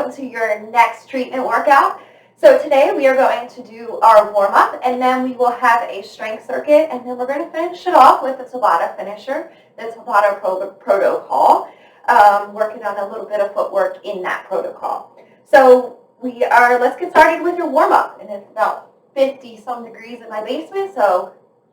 welcome to your next treatment workout. So today we are going to do our warm-up, and then we will have a strength circuit, and then we're going to finish it off with the Tabata finisher, the Tabata protocol, working on a little bit of footwork in that protocol. So let's get started with your warm-up, and it's about 50-some degrees in my basement, so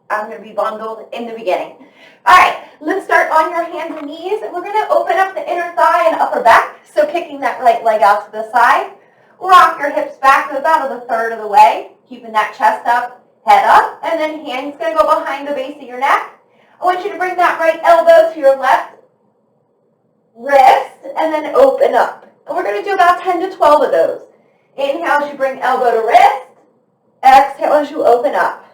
I'm going to be bundled in the beginning. All right, let's start on your hands and knees. And we're going to open up the inner thigh and upper back, so kicking that right leg out to the side. Rock your hips back about a third of the way, keeping that chest up, head up, and then hands going to go behind the base of your neck. I want you to bring that right elbow to your left wrist, and then open up. And we're going to do about 10 to 12 of those. Inhale as you bring elbow to wrist. Exhale as you open up.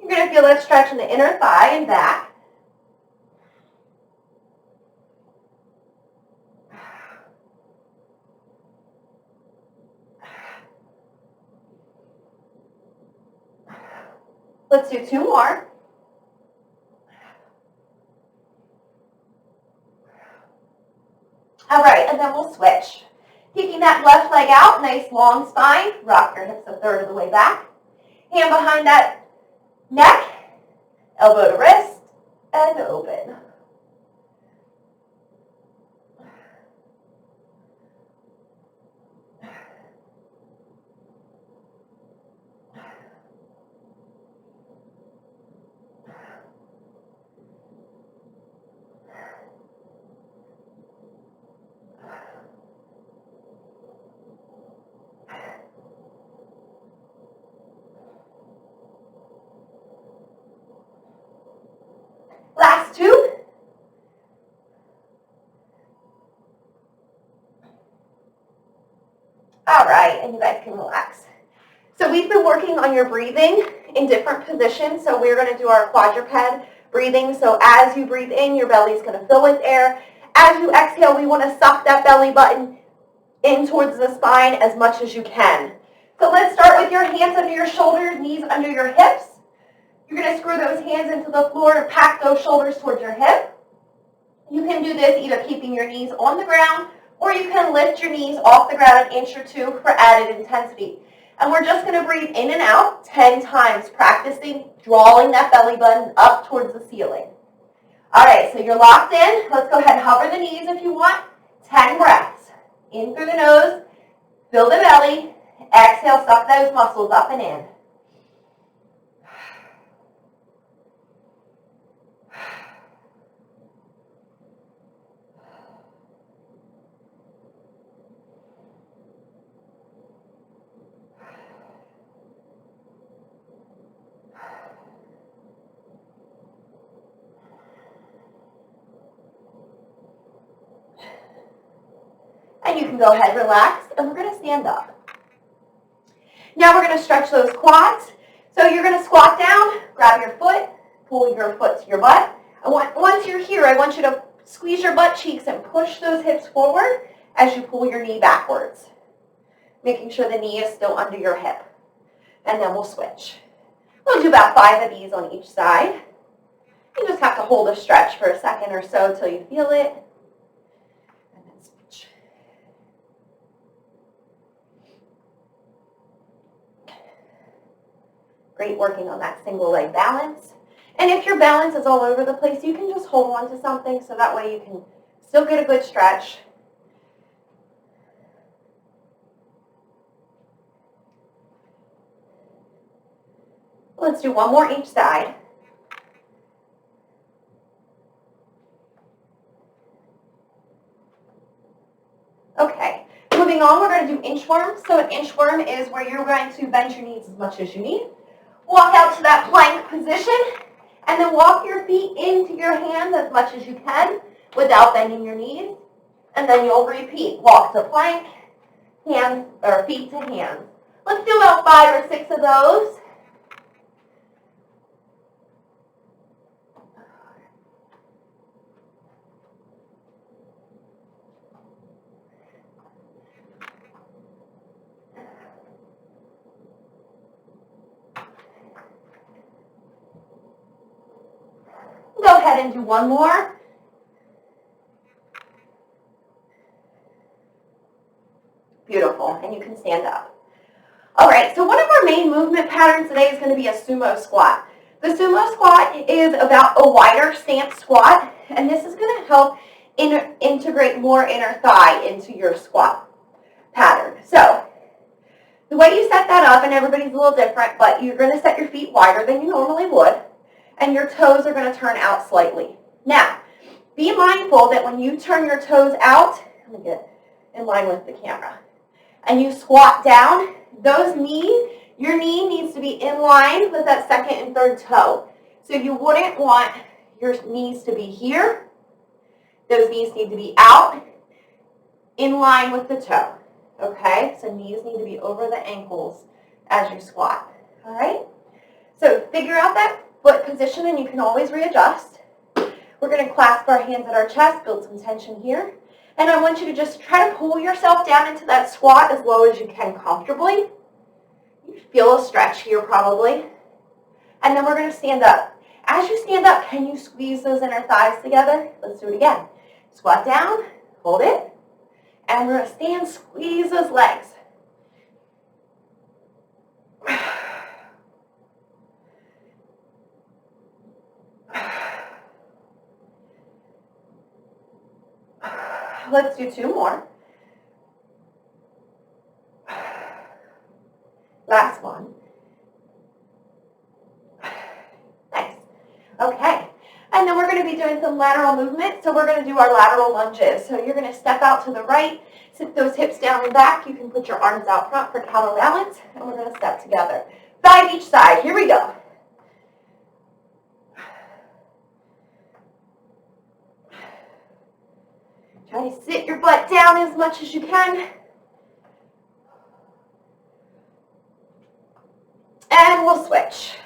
You're going to feel that stretch in the inner thigh and back. Let's do 2 more. All right, and then we'll switch. Kicking that left leg out, nice long spine. Rock your hips a third of the way back. Hand behind that neck, elbow to wrist, and open. Last 2. All right, and you guys can relax. So we've been working on your breathing in different positions. So we're going to do our quadruped breathing. So as you breathe in, your belly is going to fill with air. As you exhale, we want to suck that belly button in towards the spine as much as you can. So let's start with your hands under your shoulders, knees under your hips. You're going to screw those hands into the floor and pack those shoulders towards your hip. You can do this either keeping your knees on the ground, or you can lift your knees off the ground an inch or 2 for added intensity. And we're just going to breathe in and out 10 times, practicing drawing that belly button up towards the ceiling. All right, so you're locked in. Let's go ahead and hover the knees if you want. 10 breaths. In through the nose, fill the belly. Exhale, suck those muscles up and in. And you can go ahead, relax, and we're going to stand up. Now we're going to stretch those quads. So you're going to squat down, grab your foot, pull your foot to your butt. Once you're here, I want you to squeeze your butt cheeks and push those hips forward as you pull your knee backwards, making sure the knee is still under your hip. And then we'll switch. We'll do about 5 of these on each side. You just have to hold a stretch for a second or so until you feel it. And then switch. Great working on that single leg balance. And if your balance is all over the place, you can just hold on to something so that way you can still get a good stretch. Let's do 1 more each side. Okay, moving on, we're going to do inchworm. So an inchworm is where you're going to bend your knees as much as you need. Walk out to that plank position, and then walk your feet into your hands as much as you can without bending your knees. And then you'll repeat, walk to plank, hands or feet to hands. Let's do about 5 or 6 of those. Go ahead and do one more. Beautiful, and you can stand up. All right, so one of our main movement patterns today is going to be a sumo squat. The sumo squat is about a wider stance squat, and this is going to help integrate more inner thigh into your squat pattern. So the way you set that up, and everybody's a little different, but you're going to set your feet wider than you normally would, and your toes are going to turn out slightly. Now, be mindful that when you turn your toes out, let me get in line with the camera, and you squat down, your knee needs to be in line with that second and third toe. So you wouldn't want your knees to be here. Those knees need to be out, in line with the toe. Okay, so knees need to be over the ankles as you squat. All right, so figure out that foot position, and you can always readjust. We're going to clasp our hands at our chest, build some tension here. And I want you to just try to pull yourself down into that squat as low as you can comfortably. You feel a stretch here probably. And then we're going to stand up. As you stand up, can you squeeze those inner thighs together? Let's do it again. Squat down, hold it, and we're going to stand, squeeze those legs. Let's do two more. Last one. Nice. Okay. And then we're going to be doing some lateral movement. So we're going to do our lateral lunges. So you're going to step out to the right, sit those hips down and back. You can put your arms out front for counterbalance. And we're going to step together. 5 each side. Here we go. Try to sit your butt down as much as you can. And we'll switch.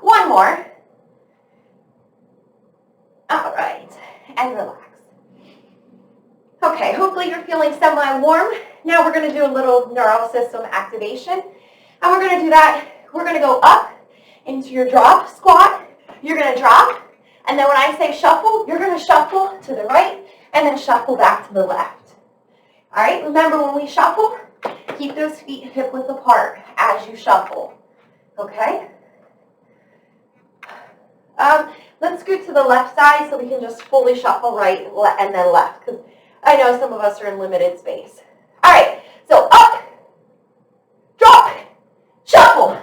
One more. All right, and relax. Okay, hopefully you're feeling semi-warm. Now we're going to do a little neural system activation. And we're going to do that. We're going to go up into your drop squat. You're going to drop. And then when I say shuffle, you're going to shuffle to the right and then shuffle back to the left. All right, remember when we shuffle, keep those feet hip width apart as you shuffle. Okay? Let's scoot to the left side so we can just fully shuffle right and then left, because I know some of us are in limited space. All right, so up, drop, shuffle,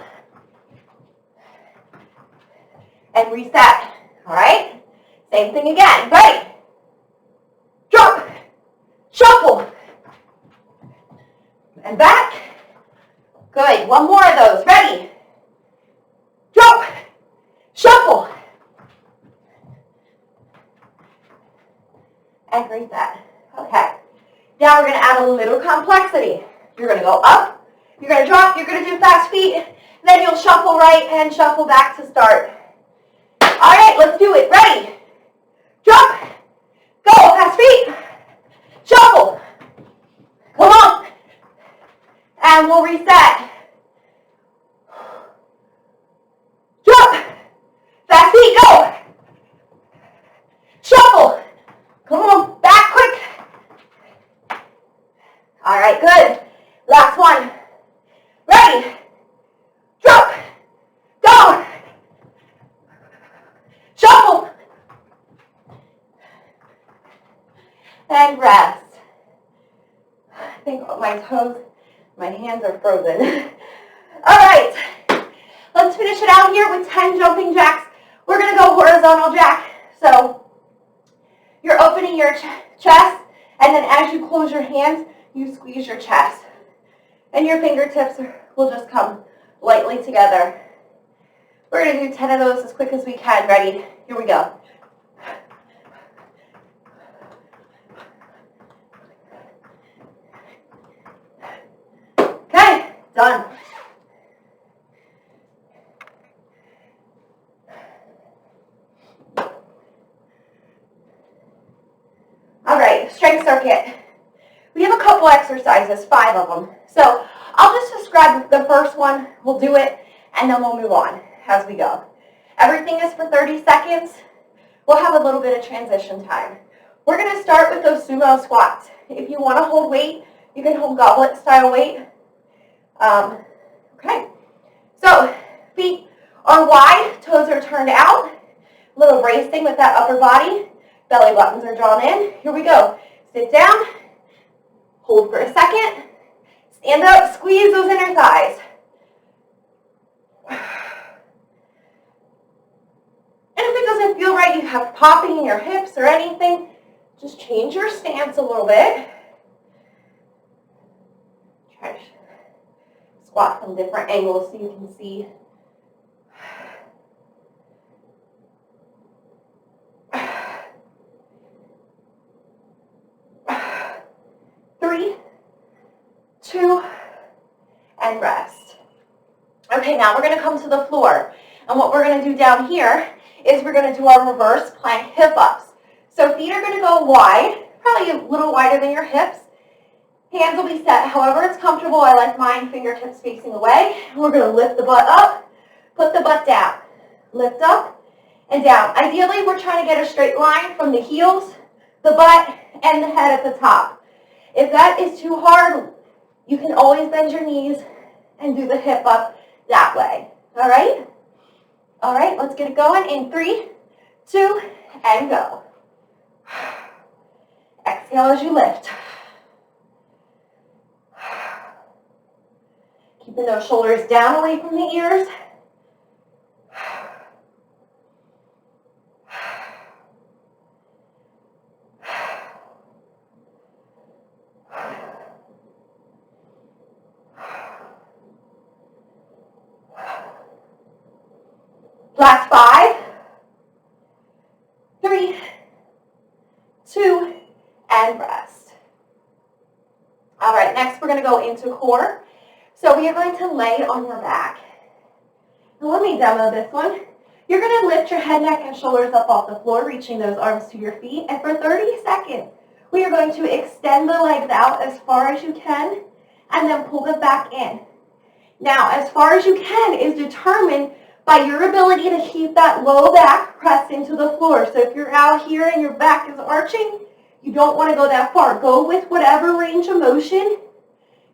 and reset. All right, same thing again. Right, drop, shuffle, and back. Good, one more of those. Ready, drop, shuffle, and reset. Okay. Now we're going to add a little complexity. You're going to go up, you're going to drop, you're going to do fast feet, then you'll shuffle right and shuffle back to start. All right, let's do it. Ready? Drop, go, fast feet, shuffle. Come on. And we'll reset. Drop, fast feet, go. Shuffle. Come on, back quick. All right, good. Last one. Ready? Drop. Go. Shuffle. And rest. I think my hands are frozen. All right, let's finish it out here with 10 jumping jacks. We're going to go horizontal jack. So you're opening your chest, and then as you close your hands, you squeeze your chest. And your fingertips will just come lightly together. We're going to do 10 of those as quick as we can. Ready? Here we go. Okay, done. All right, strength circuit. We have a couple exercises, 5 of them. So I'll just describe the first one, we'll do it, and then we'll move on as we go. Everything is for 30 seconds. We'll have a little bit of transition time. We're going to start with those sumo squats. If you want to hold weight, you can hold goblet style weight. Okay. So feet are wide, toes are turned out. A little bracing with that upper body. Belly buttons are drawn in. Here we go. Sit down. Hold for a second. Stand up. Squeeze those inner thighs. And if it doesn't feel right, you have popping in your hips or anything, just change your stance a little bit. Try to squat from different angles so you can see. Three, 2, and rest. Okay, now we're going to come to the floor. And what we're going to do down here is we're going to do our reverse plank hip-ups. So feet are going to go wide, probably a little wider than your hips. Hands will be set however it's comfortable. I like mine, fingertips facing away. We're going to lift the butt up, put the butt down. Lift up and down. Ideally, we're trying to get a straight line from the heels, the butt, and the head at the top. If that is too hard, you can always bend your knees and do the hip up that way. All right? All right, let's get it going in 3, 2, and go. Exhale as you lift. Keeping those shoulders down away from the ears. Last 5, 3, 2, and rest. All right, next we're going to go into core. So we are going to lay on your back. Now let me demo this one. You're going to lift your head, neck, and shoulders up off the floor, reaching those arms to your feet. And for 30 seconds, we are going to extend the legs out as far as you can and then pull them back in. Now, as far as you can is determined by your ability to keep that low back pressed into the floor. So if you're out here and your back is arching, you don't want to go that far. Go with whatever range of motion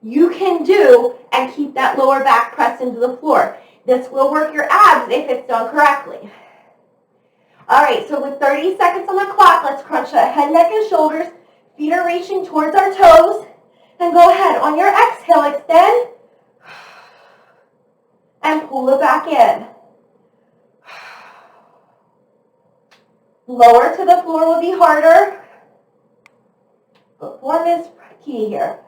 you can do and keep that lower back pressed into the floor. This will work your abs if it's done correctly. All right, so with 30 seconds on the clock, let's crunch that head, neck, and shoulders. Feet are reaching towards our toes. And go ahead. On your exhale, extend and pull it back in. Lower to the floor will be harder, but form is key here.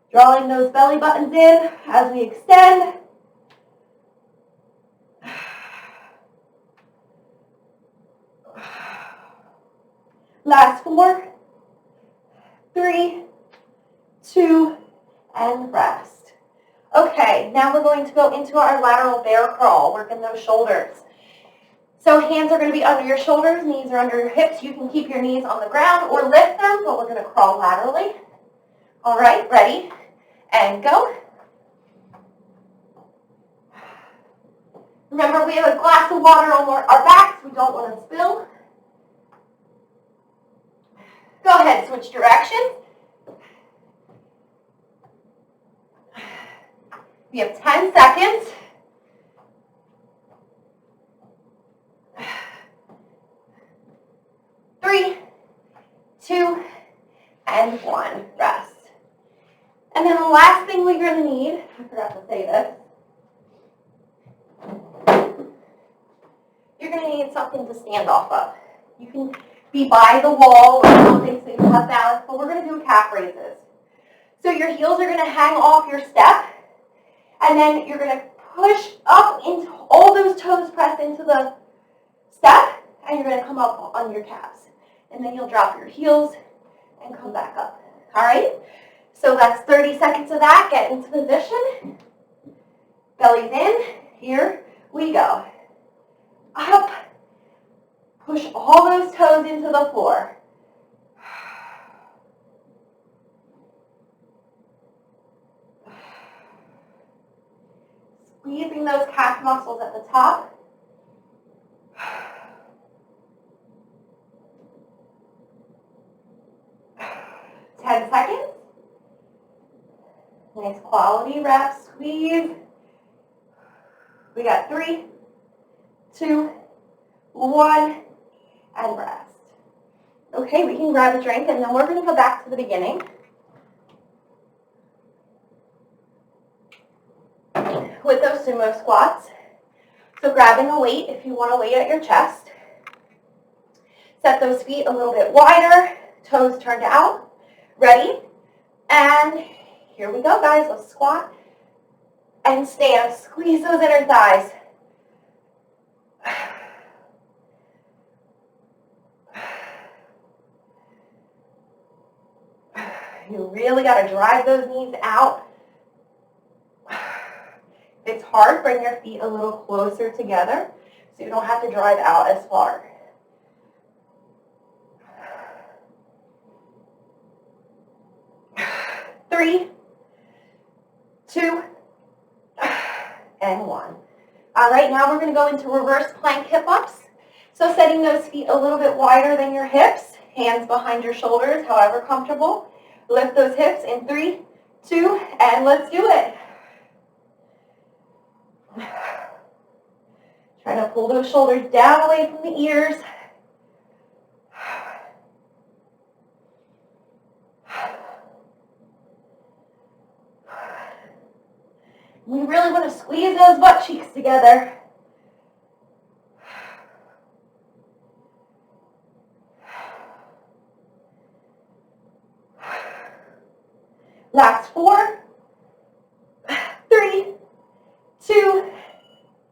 Drawing those belly buttons in as we extend. Last 4, 3, 2, and rest. Okay, now we're going to go into our lateral bear crawl, working those shoulders. So hands are going to be under your shoulders, knees are under your hips. You can keep your knees on the ground or lift them, but we're going to crawl laterally. All right, ready, and go. Remember, we have a glass of water on our backs. We don't want to spill. Go ahead, switch directions. We have 10 seconds. 3, 2, and 1. Rest. And then the last thing we're going to need, I forgot to say this, you're going to need something to stand off of. You can be by the wall or something so you have balance, but we're going to do calf raises. So your heels are going to hang off your step, and then you're going to push up into all those toes press into the step, and you're going to come up on your calves. And then you'll drop your heels and come back up. All right? So that's 30 seconds of that. Get into position. Belly's in. Here we go. Up. Push all those toes into the floor. squeezing those calf muscles at the top. 10 seconds. Nice quality rest, squeeze. We got 3, 2, 1, and rest. Okay, we can grab a drink, and then we're going to go back to the beginning. With those sumo squats. So grabbing a weight if you want to lay at your chest. Set those feet a little bit wider, toes turned out. Ready? And here we go, guys. Let's squat and stand. Squeeze those inner thighs. You really got to drive those knees out. If it's hard, bring your feet a little closer together so you don't have to drive out as far. Three, 2, and 1. All right, now we're going to go into reverse plank hip ups. So setting those feet a little bit wider than your hips, hands behind your shoulders, however comfortable. Lift those hips in 3, 2, and let's do it. Try to pull those shoulders down away from the ears. We really want to squeeze those butt cheeks together. Last 4, 3, 2,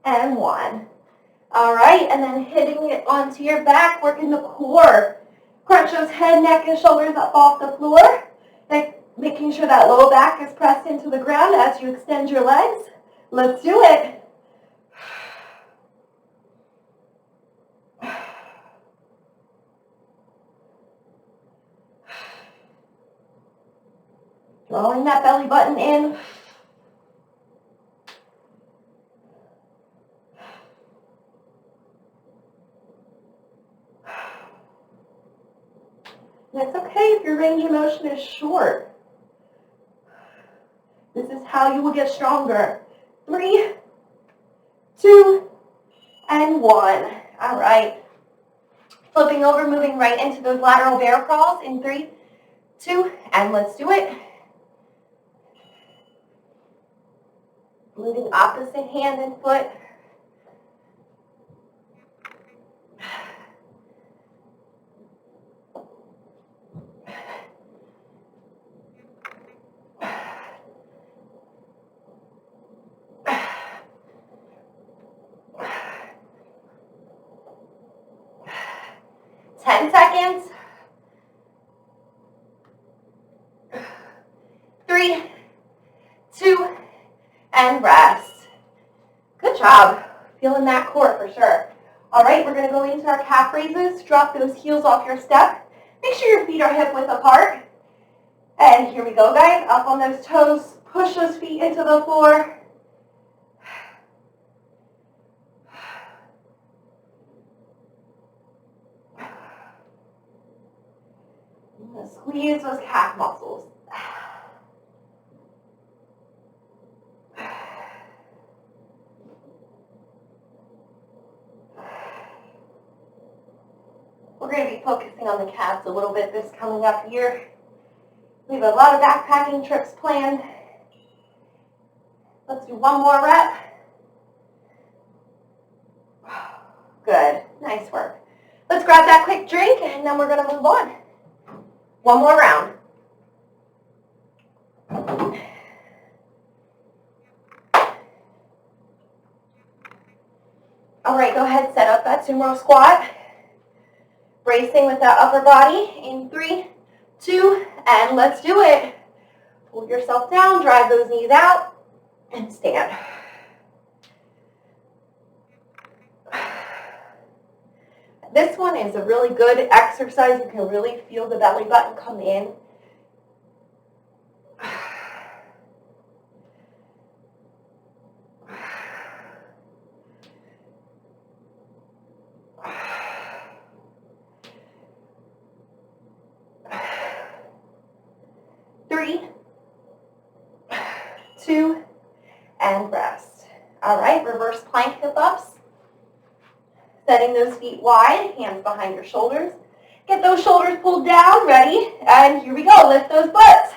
and 1. All right, and then hitting it onto your back, working the core. Crunch those head, neck, and shoulders up off the floor. Making sure that low back is pressed into the ground as you extend your legs. Let's do it. Drawing that belly button in. And it's okay if your range of motion is short. This is how you will get stronger. 3, 2, and 1. All right. Flipping over, moving right into those lateral bear crawls in 3, 2, and let's do it. Moving opposite hand and foot. Seconds. 3, 2, and rest. Good job. Feeling that core for sure. All right, we're going to go into our calf raises. Drop those heels off your step. Make sure your feet are hip width apart. And here we go, guys. Up on those toes. Push those feet into the floor. Squeeze those calf muscles. We're going to be focusing on the calves a little bit this coming up year. We have a lot of backpacking trips planned. Let's do one more rep. Good. Nice work. Let's grab that quick drink and then we're going to move on. One more round. All right, go ahead, set up that sumo squat. Bracing with that upper body in 3, 2, and let's do it. Pull yourself down, drive those knees out, and stand. This one is a really good exercise. You can really feel the belly button come in. 3, 2, and rest. All right, reverse plank hip ups. Setting those feet wide, hands behind your shoulders. Get those shoulders pulled down, ready? And here we go, lift those butts.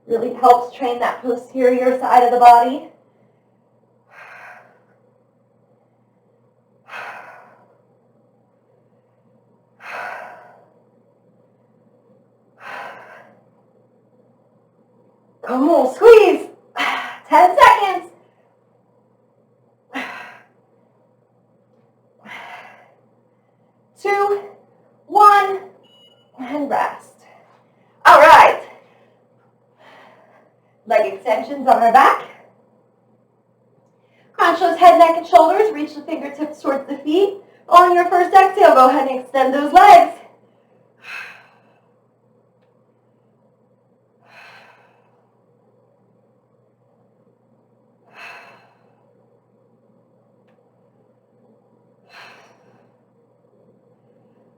Really helps train that posterior side of the body. Come on, squeeze. 10 seconds. 2, 1, and rest. All right. Leg extensions on our back. Crunch those head, neck, and shoulders. Reach the fingertips towards the feet. On your first exhale, go ahead and extend those legs.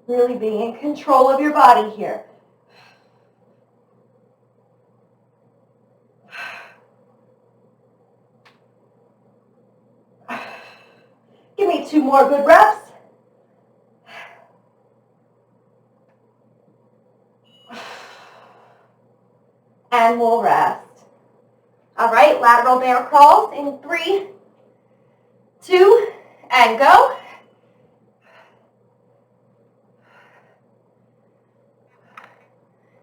Really being in control of your body here. Give me 2 more good reps. And we'll rest. All right, lateral bear crawls in 3, 2, and go.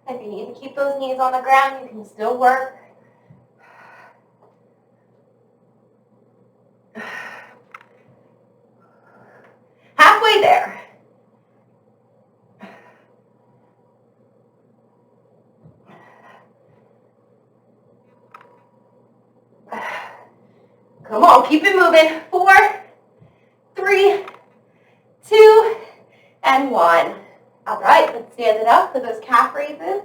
If you need to keep those knees on the ground, you can still work. Halfway there. Come on, keep it moving. 4, 3, 2, and 1. All right, let's stand it up for those calf raises.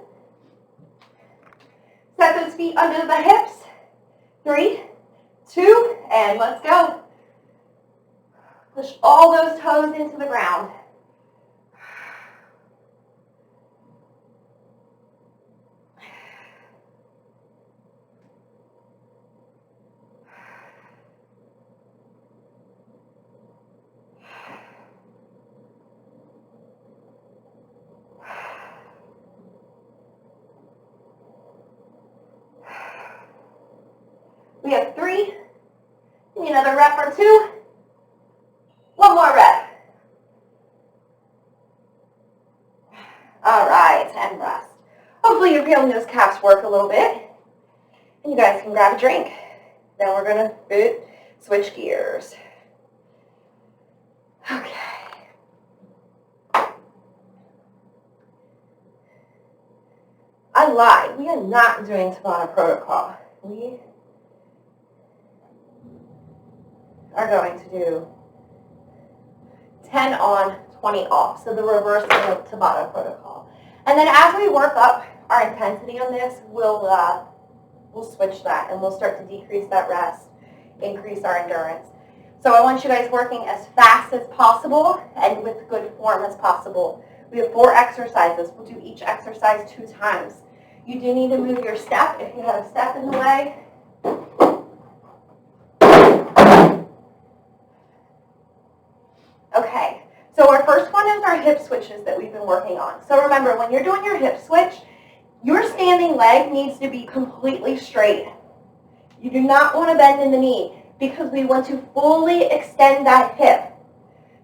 Set those feet under the hips. 3, 2, and let's go. Push all those toes into the ground. We have 3. Need another rep or 2. 1 more rep. All right, and rest. Hopefully you're feeling those calves work a little bit. And you guys can grab a drink. Then we're going to switch gears. Okay. I lied. We are not doing Tabata protocol. We are going to do 10 on, 20 off, so the reverse of Tabata protocol. And then as we work up our intensity on this, we'll switch that and we'll start to decrease that rest, increase our endurance. So I want you guys working as fast as possible and with good form as possible. We have 4 exercises. We'll do each exercise 2 times. You do need to move your step if you have a step in the way. Okay, so our first one is our hip switches that we've been working on. So remember, when you're doing your hip switch, your standing leg needs to be completely straight. You do not want to bend in the knee because we want to fully extend that hip.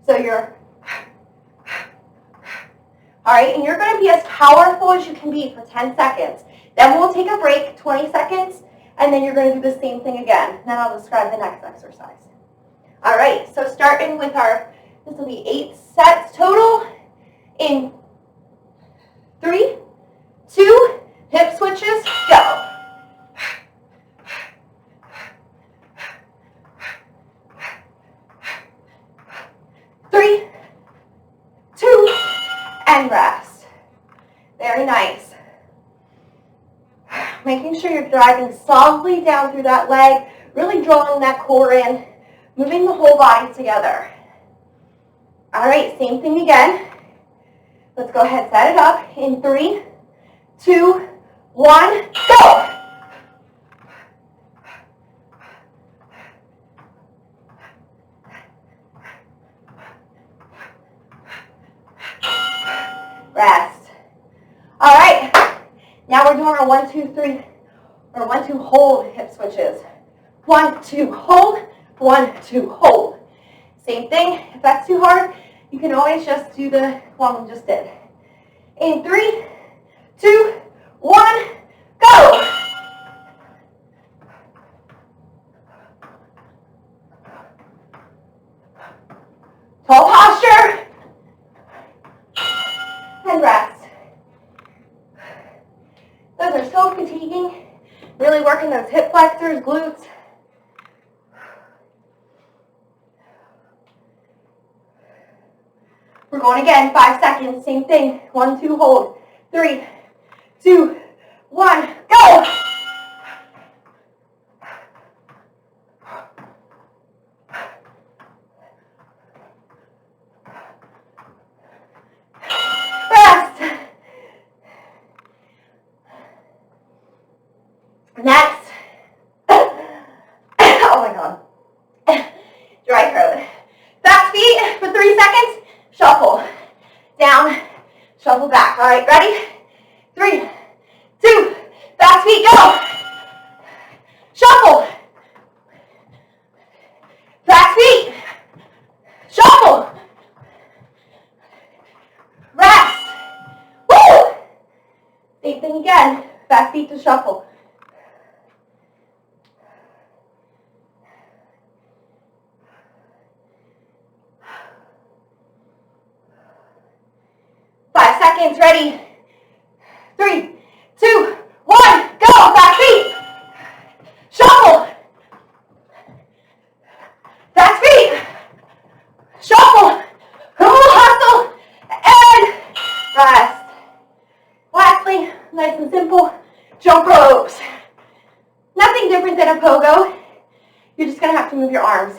So you're, all right, and you're going to be as powerful as you can be for 10 seconds. Then we'll take a break, 20 seconds, and then you're going to do the same thing again. Then I'll describe the next exercise. All right, so starting with this will be 8 sets total in 3, 2, hip switches, go. Three, 2, and rest. Very nice. Making sure you're driving solidly down through that leg, really drawing that core in, moving the whole body together. All right, same thing again. Let's go ahead, set it up in 3, 2, 1, go. Rest. All right, now we're doing our 1, 2, 3, or 1, 2, hold hip switches. 1, 2, hold, 1, 2, hold. Same thing, if that's too hard, you can always just do the one we just did. In 3, 2, 1, go. Tall posture. And rest. Those are so fatiguing. Really working those hip flexors, glutes. We're going again, 5 seconds, same thing. 1, 2, hold. 3, 2, 1, go! Rest. Next. Oh my God. Dry throat. Back feet for 3 seconds. Shuffle. Down. Shuffle back. All right, ready? 3, 2, back feet, go. Shuffle. Back feet. Shuffle. Rest. Woo! Same thing again. Back feet to shuffle. Ready? 3, 2, 1, go! Back feet. Shuffle. Back feet. Shuffle. Hustle. And rest. Lastly, nice and simple, jump ropes. Nothing different than a pogo. You're just going to have to move your arms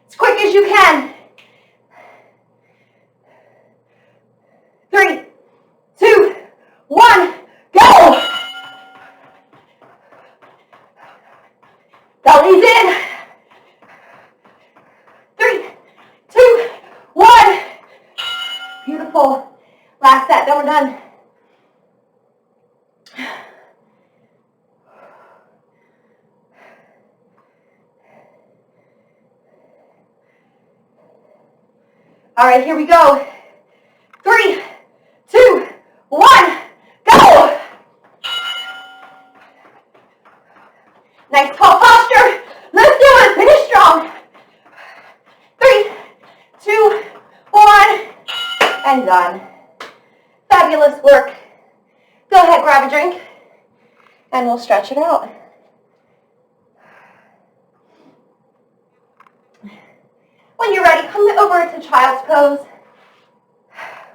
as quick as you can. 3, 2, 1, go! Belly's in. 3, 2, 1. Beautiful. Last set, then we're done. All right, here we go. 3, 2, 1, go! Nice tall posture. Let's do it. Finish strong. 3, 2, 1, and done. Fabulous work. Go ahead, grab a drink, and we'll stretch it out. When you're ready, come over to child's pose.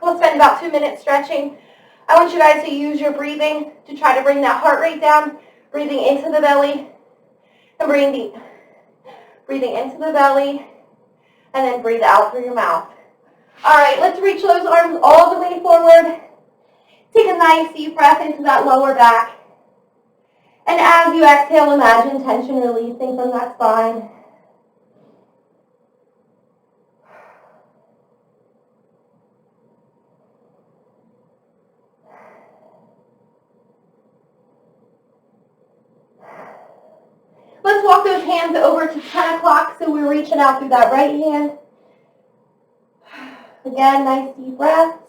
We'll spend about 2 minutes stretching. I want you guys to use your breathing to try to bring that heart rate down. Breathing into the belly and breathing deep. Breathing into the belly and then breathe out through your mouth. All right, let's reach those arms all the way forward. Take a nice deep breath into that lower back. And as you exhale, imagine tension releasing from that spine. Let's walk those hands over to 10 o'clock, so we're reaching out through that right hand. Again, nice deep breaths.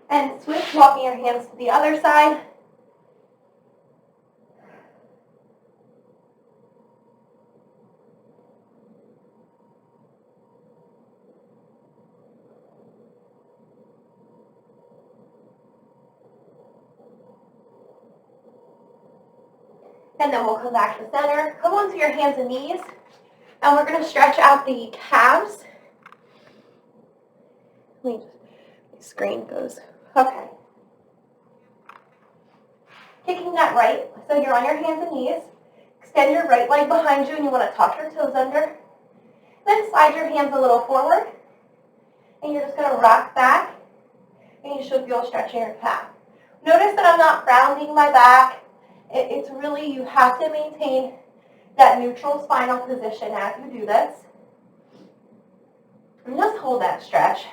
And switch, walking your hands to the other side. And then we'll come back to center. Come onto your hands and knees. And we're going to stretch out the calves. Let me just screen goes. Okay. Kicking that right, so you're on your hands and knees. Extend your right leg behind you and you want to tuck your toes under. Then slide your hands a little forward. And you're just going to rock back. And you should feel a stretch in your calf. Notice that I'm not rounding my back. It's really, you have to maintain that neutral spinal position as you do this. And just hold that stretch.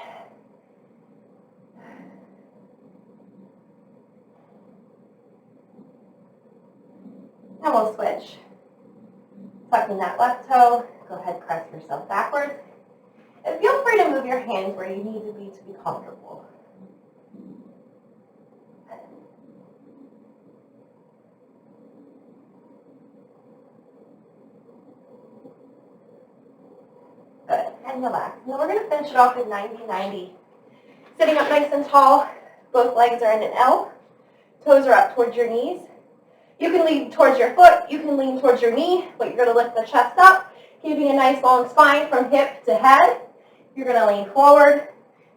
And we'll switch. Tucking that left toe. Go ahead, press yourself backwards. And feel free to move your hands where you need to be comfortable. Good, and relax. And then we're going to finish it off with 90-90. Sitting up nice and tall, both legs are in an L. Toes are up towards your knees. You can lean towards your foot, you can lean towards your knee, but you're going to lift the chest up, keeping a nice long spine from hip to head. You're going to lean forward,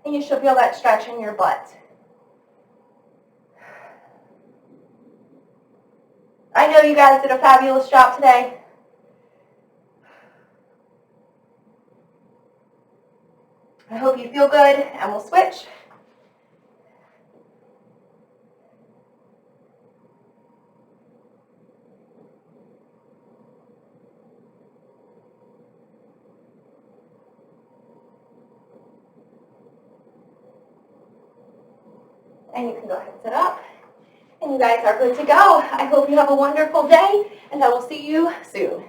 and you should feel that stretch in your butt. I know you guys did a fabulous job today. I hope you feel good, and we'll switch. And you can go ahead and sit up. And you guys are good to go. I hope you have a wonderful day, and I will see you soon.